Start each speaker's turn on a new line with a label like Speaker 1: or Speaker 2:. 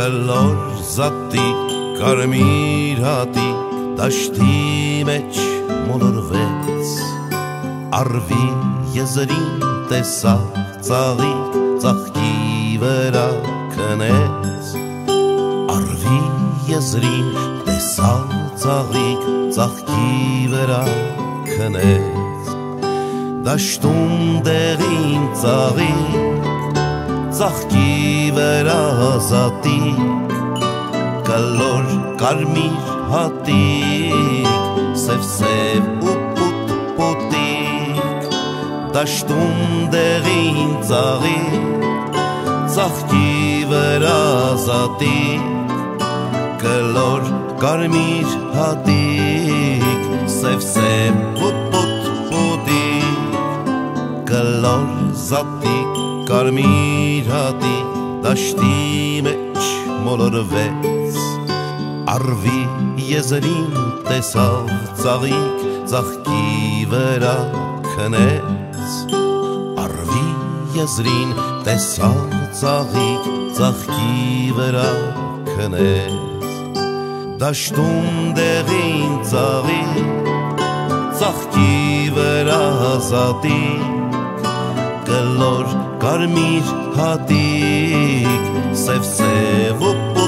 Speaker 1: Կլոր զատիկ, կարմիր հատիկ, դաշտի մեջ մոլորվեց, արվի եզրին տեսավ ծաղիկ, ծաղկի վրա քնեց, արվի եզրին տեսավ ծաղիկ, ծաղկի վրա քնեց, դաշտում դեղին ծաղիկ, ծաղկի վրա զատիկ, կլոր կարմիր հատիկ, սև-սև ու պուտ-պուտիկ, դաշտում դեղին ծաղիկ, ծաղկի վրա զատիկ, կլոր կարմիր հատիկ, սև-սև ու պուտ-պուտիկ, կլոր զատիկ, կարմիր հատիկ, դաշտի մեջ մոլորվեց, արվի եզրին տեսավ ծաղիկ, ծաղկի վրա քնեց, արվի եզրին տեսավ ծաղիկ, ծաղկի վրա քնեց, դաշտում դեղին ծաղիկ, ծաղկի վրա զատիկ, կլոր կարմիր հատիկ, սև-սև ու